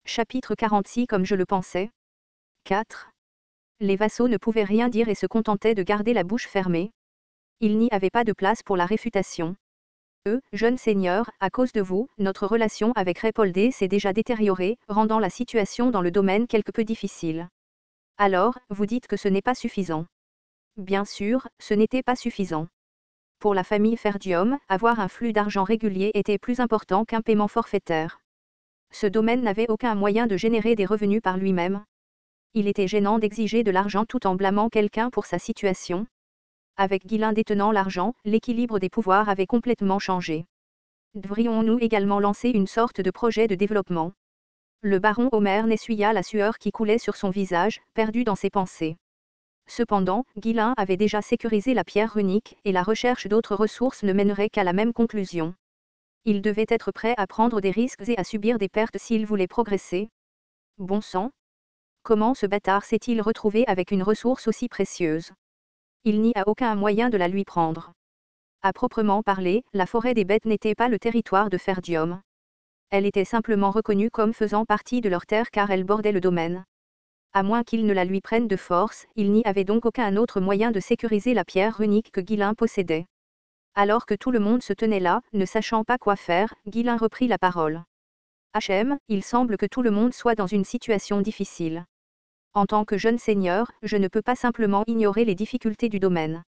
Chapitre 46. Comme je le pensais. 4. Les vassaux ne pouvaient rien dire et se contentaient de garder la bouche fermée. Il n'y avait pas de place pour la réfutation. Jeune seigneur, à cause de vous, notre relation avec Répoldé s'est déjà détériorée, rendant la situation dans le domaine quelque peu difficile. Alors, vous dites que ce n'est pas suffisant. Bien sûr, ce n'était pas suffisant. Pour la famille Ferdium, avoir un flux d'argent régulier était plus important qu'un paiement forfaitaire. Ce domaine n'avait aucun moyen de générer des revenus par lui-même. Il était gênant d'exiger de l'argent tout en blâmant quelqu'un pour sa situation. Avec Guilain détenant l'argent, l'équilibre des pouvoirs avait complètement changé. Devrions-nous également lancer une sorte de projet de développement? Le baron Omer n'essuya la sueur qui coulait sur son visage, perdu dans ses pensées. Cependant, Guilain avait déjà sécurisé la pierre runique, et la recherche d'autres ressources ne mènerait qu'à la même conclusion. Il devait être prêt à prendre des risques et à subir des pertes s'il voulait progresser. Bon sang! Comment ce bâtard s'est-il retrouvé avec une ressource aussi précieuse? Il n'y a aucun moyen de la lui prendre. À proprement parler, la forêt des bêtes n'était pas le territoire de Ferdium. Elle était simplement reconnue comme faisant partie de leur terre car elle bordait le domaine. À moins qu'ils ne la lui prennent de force, il n'y avait donc aucun autre moyen de sécuriser la pierre runique que Guilain possédait. Alors que tout le monde se tenait là, ne sachant pas quoi faire, Guilain reprit la parole. HM, il semble que tout le monde soit dans une situation difficile. En tant que jeune seigneur, je ne peux pas simplement ignorer les difficultés du domaine.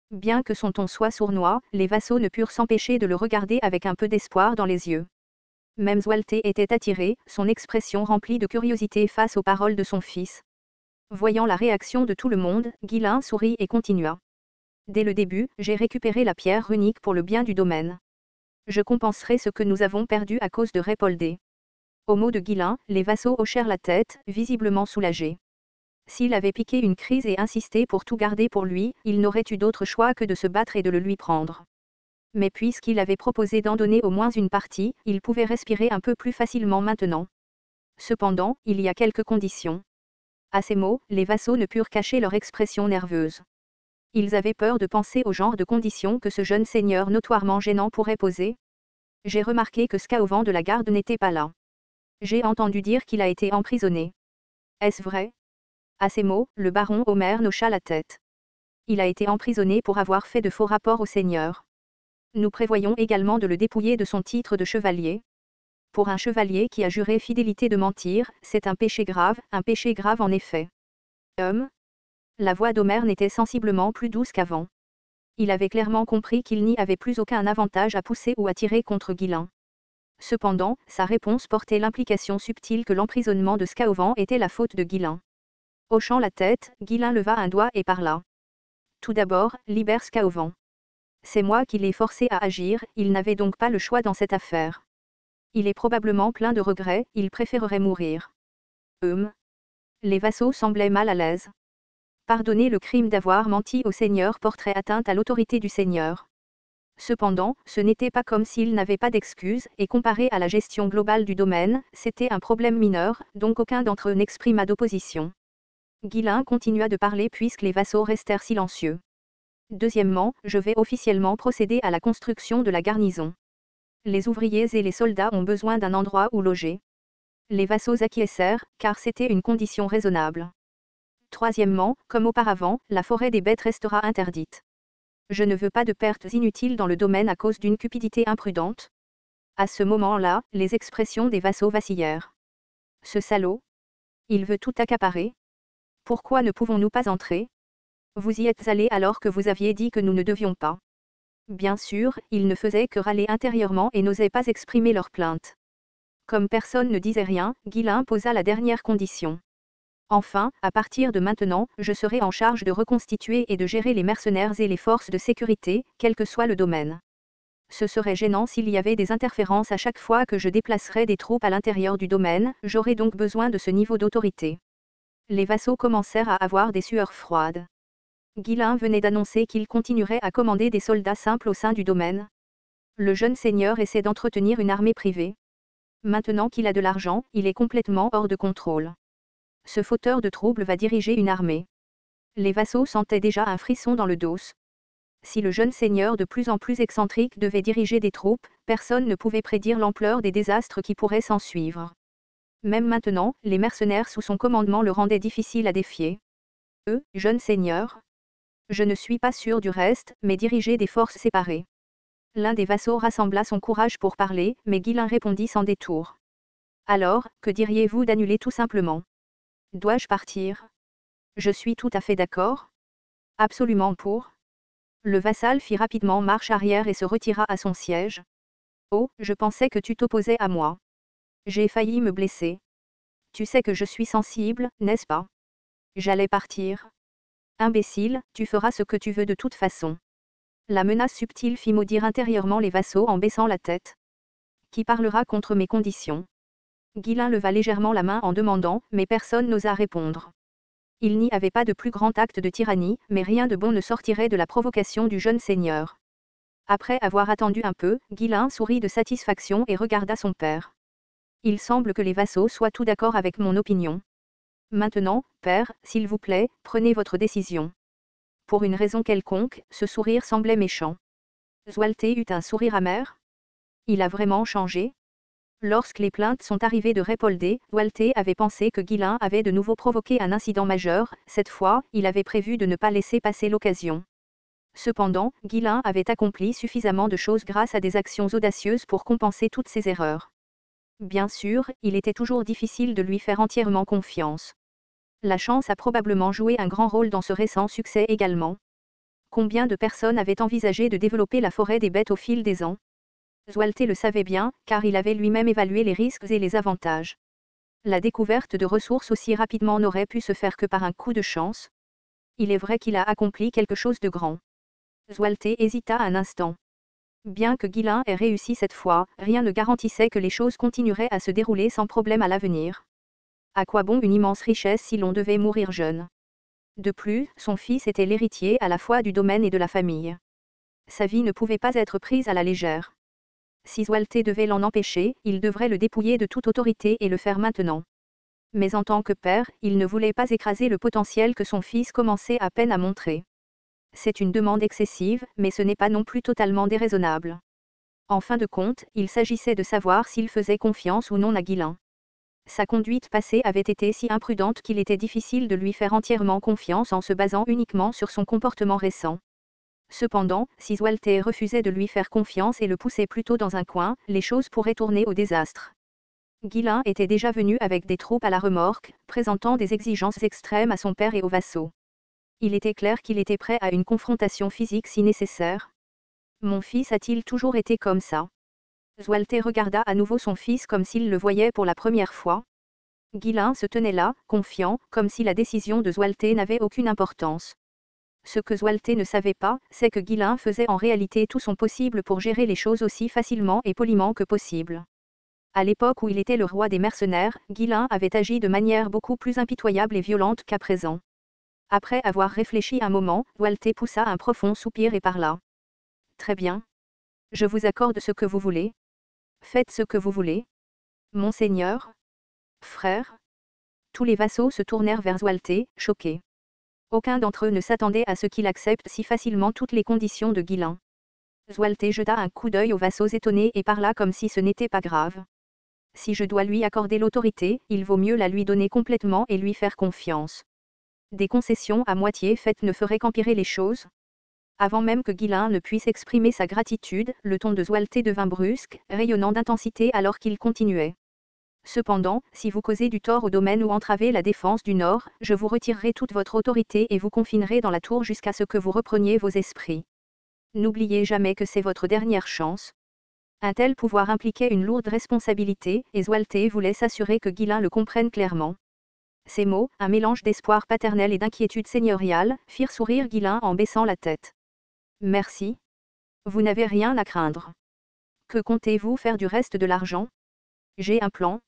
Bien que son ton soit sournois, les vassaux ne purent s'empêcher de le regarder avec un peu d'espoir dans les yeux. Même Zwelte était attiré, son expression remplie de curiosité face aux paroles de son fils. Voyant la réaction de tout le monde, Guilain sourit et continua. Dès le début, j'ai récupéré la pierre runique pour le bien du domaine. Je compenserai ce que nous avons perdu à cause de Répoldé. Au mot de Guilain, les vassaux hochèrent la tête, visiblement soulagés. S'il avait piqué une crise et insisté pour tout garder pour lui, il n'aurait eu d'autre choix que de se battre et de le lui prendre. Mais puisqu'il avait proposé d'en donner au moins une partie, il pouvait respirer un peu plus facilement maintenant. Cependant, il y a quelques conditions. À ces mots, les vassaux ne purent cacher leur expression nerveuse. Ils avaient peur de penser au genre de conditions que ce jeune seigneur notoirement gênant pourrait poser. J'ai remarqué que Scaovan de la garde n'était pas là. J'ai entendu dire qu'il a été emprisonné. Est-ce vrai? À ces mots, le baron Omer hocha la tête. Il a été emprisonné pour avoir fait de faux rapports au seigneur. Nous prévoyons également de le dépouiller de son titre de chevalier. Pour un chevalier qui a juré fidélité de mentir, c'est un péché grave en effet. La voix d'Omer n'était sensiblement plus douce qu'avant. Il avait clairement compris qu'il n'y avait plus aucun avantage à pousser ou à tirer contre Guilain. Cependant, sa réponse portait l'implication subtile que l'emprisonnement de Scaovan était la faute de Guilain. Hochant la tête, Guilain leva un doigt et parla. Tout d'abord, libère Scaovan. C'est moi qui l'ai forcé à agir, il n'avait donc pas le choix dans cette affaire. Il est probablement plein de regrets, il préférerait mourir. Les vassaux semblaient mal à l'aise. Pardonner le crime d'avoir menti au seigneur porterait atteinte à l'autorité du seigneur. Cependant, ce n'était pas comme s'il n'avait pas d'excuses, et comparé à la gestion globale du domaine, c'était un problème mineur, donc aucun d'entre eux n'exprima d'opposition. Guilain continua de parler puisque les vassaux restèrent silencieux. Deuxièmement, je vais officiellement procéder à la construction de la garnison. Les ouvriers et les soldats ont besoin d'un endroit où loger. Les vassaux acquiescèrent, car c'était une condition raisonnable. Troisièmement, comme auparavant, la forêt des bêtes restera interdite. Je ne veux pas de pertes inutiles dans le domaine à cause d'une cupidité imprudente. À ce moment-là, les expressions des vassaux vacillèrent. Ce salaud! Il veut tout accaparer. Pourquoi ne pouvons-nous pas entrer? Vous y êtes allés alors que vous aviez dit que nous ne devions pas. Bien sûr, ils ne faisaient que râler intérieurement et n'osaient pas exprimer leurs plaintes. Comme personne ne disait rien, Guilain posa la dernière condition. Enfin, à partir de maintenant, je serai en charge de reconstituer et de gérer les mercenaires et les forces de sécurité, quel que soit le domaine. Ce serait gênant s'il y avait des interférences à chaque fois que je déplacerais des troupes à l'intérieur du domaine, j'aurais donc besoin de ce niveau d'autorité. Les vassaux commencèrent à avoir des sueurs froides. Guilain venait d'annoncer qu'il continuerait à commander des soldats simples au sein du domaine. Le jeune seigneur essaie d'entretenir une armée privée. Maintenant qu'il a de l'argent, il est complètement hors de contrôle. Ce fauteur de troubles va diriger une armée. Les vassaux sentaient déjà un frisson dans le dos. Si le jeune seigneur de plus en plus excentrique devait diriger des troupes, personne ne pouvait prédire l'ampleur des désastres qui pourraient s'ensuivre. Même maintenant, les mercenaires sous son commandement le rendaient difficile à défier. Jeune seigneur. Je ne suis pas sûr du reste, mais diriger des forces séparées. L'un des vassaux rassembla son courage pour parler, mais Guilain répondit sans détour. Alors, que diriez-vous d'annuler tout simplement? Dois-je partir? Je suis tout à fait d'accord. Absolument pour. Le vassal fit rapidement marche arrière et se retira à son siège. Oh, je pensais que tu t'opposais à moi. J'ai failli me blesser. Tu sais que je suis sensible, n'est-ce pas? J'allais partir. Imbécile, tu feras ce que tu veux de toute façon. La menace subtile fit maudire intérieurement les vassaux en baissant la tête. Qui parlera contre mes conditions? Guilain leva légèrement la main en demandant, mais personne n'osa répondre. Il n'y avait pas de plus grand acte de tyrannie, mais rien de bon ne sortirait de la provocation du jeune seigneur. Après avoir attendu un peu, Guilain sourit de satisfaction et regarda son père. Il semble que les vassaux soient tout d'accord avec mon opinion. Maintenant, père, s'il vous plaît, prenez votre décision. Pour une raison quelconque, ce sourire semblait méchant. Zwelte eut un sourire amer. Il a vraiment changé? Lorsque les plaintes sont arrivées de Répoldé, Zwelte avait pensé que Guilain avait de nouveau provoqué un incident majeur. Cette fois, il avait prévu de ne pas laisser passer l'occasion. Cependant, Guilain avait accompli suffisamment de choses grâce à des actions audacieuses pour compenser toutes ses erreurs. Bien sûr, il était toujours difficile de lui faire entièrement confiance. La chance a probablement joué un grand rôle dans ce récent succès également. Combien de personnes avaient envisagé de développer la forêt des bêtes au fil des ans? Zwelte le savait bien, car il avait lui-même évalué les risques et les avantages. La découverte de ressources aussi rapidement n'aurait pu se faire que par un coup de chance. Il est vrai qu'il a accompli quelque chose de grand. Zwelte hésita un instant. Bien que Guilain ait réussi cette fois, rien ne garantissait que les choses continueraient à se dérouler sans problème à l'avenir. À quoi bon une immense richesse si l'on devait mourir jeune? De plus, son fils était l'héritier à la fois du domaine et de la famille. Sa vie ne pouvait pas être prise à la légère. Si Zwelte devait l'en empêcher, il devrait le dépouiller de toute autorité et le faire maintenant. Mais en tant que père, il ne voulait pas écraser le potentiel que son fils commençait à peine à montrer. C'est une demande excessive, mais ce n'est pas non plus totalement déraisonnable. En fin de compte, il s'agissait de savoir s'il faisait confiance ou non à Guilain. Sa conduite passée avait été si imprudente qu'il était difficile de lui faire entièrement confiance en se basant uniquement sur son comportement récent. Cependant, si Zwelte refusait de lui faire confiance et le poussait plutôt dans un coin, les choses pourraient tourner au désastre. Guilain était déjà venu avec des troupes à la remorque, présentant des exigences extrêmes à son père et aux vassaux. Il était clair qu'il était prêt à une confrontation physique si nécessaire. Mon fils a-t-il toujours été comme ça? Zwelte regarda à nouveau son fils comme s'il le voyait pour la première fois. Guilain se tenait là, confiant, comme si la décision de Zwelte n'avait aucune importance. Ce que Zwelte ne savait pas, c'est que Guilain faisait en réalité tout son possible pour gérer les choses aussi facilement et poliment que possible. À l'époque où il était le roi des mercenaires, Guilain avait agi de manière beaucoup plus impitoyable et violente qu'à présent. Après avoir réfléchi un moment, Zwelte poussa un profond soupir et parla. Très bien. Je vous accorde ce que vous voulez. Faites ce que vous voulez. Monseigneur. Frère. Tous les vassaux se tournèrent vers Zwelte, choqués. Aucun d'entre eux ne s'attendait à ce qu'il accepte si facilement toutes les conditions de Guilain. Zwelte jeta un coup d'œil aux vassaux étonnés et parla comme si ce n'était pas grave. Si je dois lui accorder l'autorité, il vaut mieux la lui donner complètement et lui faire confiance. Des concessions à moitié faites ne feraient qu'empirer les choses. Avant même que Guilain ne puisse exprimer sa gratitude, le ton de Zwelte devint brusque, rayonnant d'intensité alors qu'il continuait. Cependant, si vous causez du tort au domaine ou entravez la défense du Nord, je vous retirerai toute votre autorité et vous confinerai dans la tour jusqu'à ce que vous repreniez vos esprits. N'oubliez jamais que c'est votre dernière chance. Un tel pouvoir impliquait une lourde responsabilité, et Zwelte voulait s'assurer que Guilain le comprenne clairement. Ces mots, un mélange d'espoir paternel et d'inquiétude seigneuriale, firent sourire Guilain en baissant la tête. Merci. Vous n'avez rien à craindre. Que comptez-vous faire du reste de l'argent? J'ai un plan.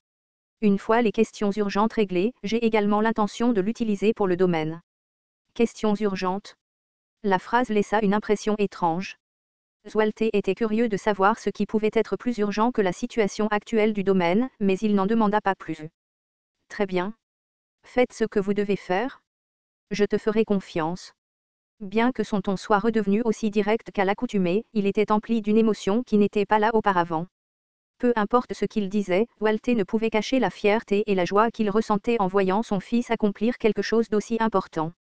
Une fois les questions urgentes réglées, j'ai également l'intention de l'utiliser pour le domaine. Questions urgentes. La phrase laissa une impression étrange. Zwelte était curieux de savoir ce qui pouvait être plus urgent que la situation actuelle du domaine, mais il n'en demanda pas plus. Très bien. Faites ce que vous devez faire. Je te ferai confiance. Bien que son ton soit redevenu aussi direct qu'à l'accoutumée, il était empli d'une émotion qui n'était pas là auparavant. Peu importe ce qu'il disait, Walter ne pouvait cacher la fierté et la joie qu'il ressentait en voyant son fils accomplir quelque chose d'aussi important.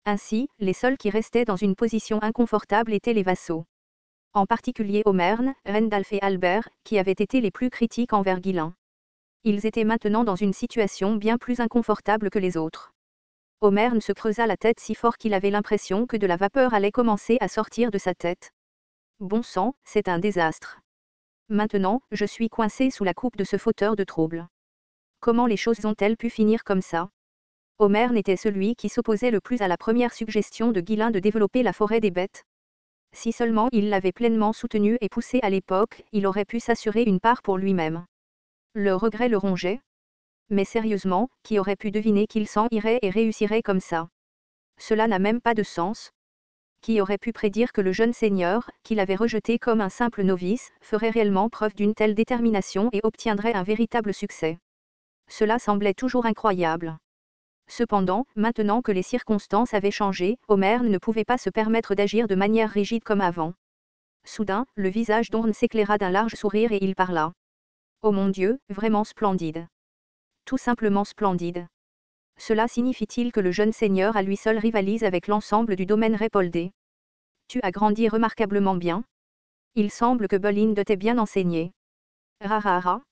Ainsi, les seuls qui restaient dans une position inconfortable étaient les vassaux. En particulier Omern, Rendalf et Albert, qui avaient été les plus critiques envers Ghislain. Ils étaient maintenant dans une situation bien plus inconfortable que les autres. Omern se creusa la tête si fort qu'il avait l'impression que de la vapeur allait commencer à sortir de sa tête. Bon sang, c'est un désastre. Maintenant, je suis coincé sous la coupe de ce fauteur de troubles. Comment les choses ont-elles pu finir comme ça? Omern était celui qui s'opposait le plus à la première suggestion de Ghislain de développer la forêt des bêtes. Si seulement il l'avait pleinement soutenu et poussé à l'époque, il aurait pu s'assurer une part pour lui-même. Le regret le rongeait. Mais sérieusement, qui aurait pu deviner qu'il s'en irait et réussirait comme ça? Cela n'a même pas de sens. Qui aurait pu prédire que le jeune seigneur, qu'il avait rejeté comme un simple novice, ferait réellement preuve d'une telle détermination et obtiendrait un véritable succès? Cela semblait toujours incroyable. Cependant, maintenant que les circonstances avaient changé, Omern ne pouvait pas se permettre d'agir de manière rigide comme avant. Soudain, le visage d'Orn s'éclaira d'un large sourire et il parla. « Oh mon Dieu, vraiment splendide. Tout simplement splendide. Cela signifie-t-il que le jeune seigneur à lui seul rivalise avec l'ensemble du domaine Répoldé? Tu as grandi remarquablement bien. Il semble que Bolin t'ait bien enseigné. » Rarara.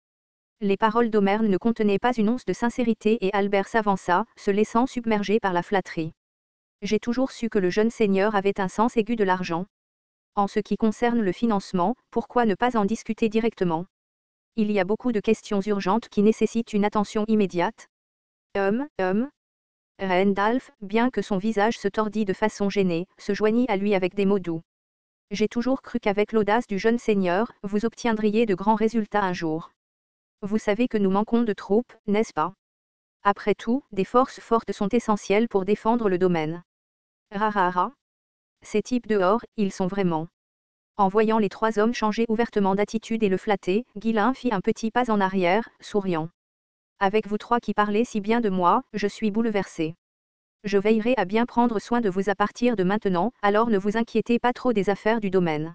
Les paroles d'Omern ne contenaient pas une once de sincérité et Albert s'avança, se laissant submerger par la flatterie. J'ai toujours su que le jeune seigneur avait un sens aigu de l'argent. En ce qui concerne le financement, pourquoi ne pas en discuter directement? Il y a beaucoup de questions urgentes qui nécessitent une attention immédiate. Rendalf, bien que son visage se tordît de façon gênée, se joignit à lui avec des mots doux. J'ai toujours cru qu'avec l'audace du jeune seigneur, vous obtiendriez de grands résultats un jour. Vous savez que nous manquons de troupes, n'est-ce pas? Après tout, des forces fortes sont essentielles pour défendre le domaine. Rarara. Ces types dehors, ils sont vraiment. En voyant les trois hommes changer ouvertement d'attitude et le flatter, Ghislain fit un petit pas en arrière, souriant. Avec vous trois qui parlez si bien de moi, je suis bouleversé. Je veillerai à bien prendre soin de vous à partir de maintenant, alors ne vous inquiétez pas trop des affaires du domaine.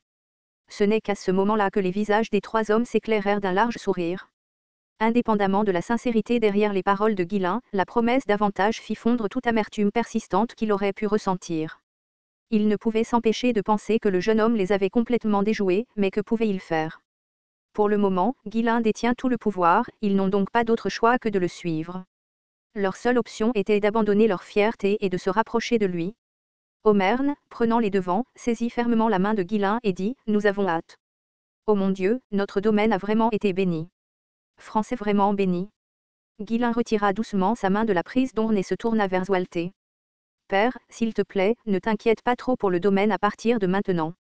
Ce n'est qu'à ce moment-là que les visages des trois hommes s'éclairèrent d'un large sourire. Indépendamment de la sincérité derrière les paroles de Ghislain, la promesse d'avantage fit fondre toute amertume persistante qu'il aurait pu ressentir. Il ne pouvait s'empêcher de penser que le jeune homme les avait complètement déjoués, mais que pouvait-il faire? Pour le moment, Ghislain détient tout le pouvoir, ils n'ont donc pas d'autre choix que de le suivre. Leur seule option était d'abandonner leur fierté et de se rapprocher de lui. Omern, prenant les devants, saisit fermement la main de Ghislain et dit « Nous avons hâte. Oh mon Dieu, notre domaine a vraiment été béni. France est vraiment béni. » Ghislain retira doucement sa main de la prise d'Orn et se tourna vers Walter. « Père, s'il te plaît, ne t'inquiète pas trop pour le domaine à partir de maintenant.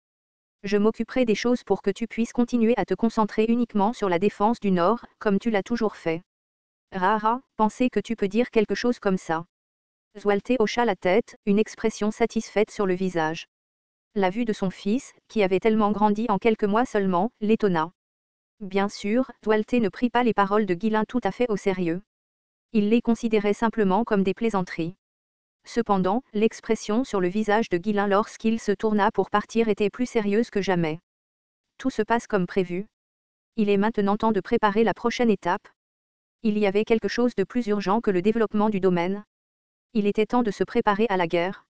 Je m'occuperai des choses pour que tu puisses continuer à te concentrer uniquement sur la défense du Nord, comme tu l'as toujours fait. » Rara, penser que tu peux dire quelque chose comme ça. Walter hocha la tête, une expression satisfaite sur le visage. La vue de son fils, qui avait tellement grandi en quelques mois seulement, l'étonna. Bien sûr, Walter ne prit pas les paroles de Ghislain tout à fait au sérieux. Il les considérait simplement comme des plaisanteries. Cependant, l'expression sur le visage de Ghislain lorsqu'il se tourna pour partir était plus sérieuse que jamais. Tout se passe comme prévu. Il est maintenant temps de préparer la prochaine étape. Il y avait quelque chose de plus urgent que le développement du domaine. Il était temps de se préparer à la guerre.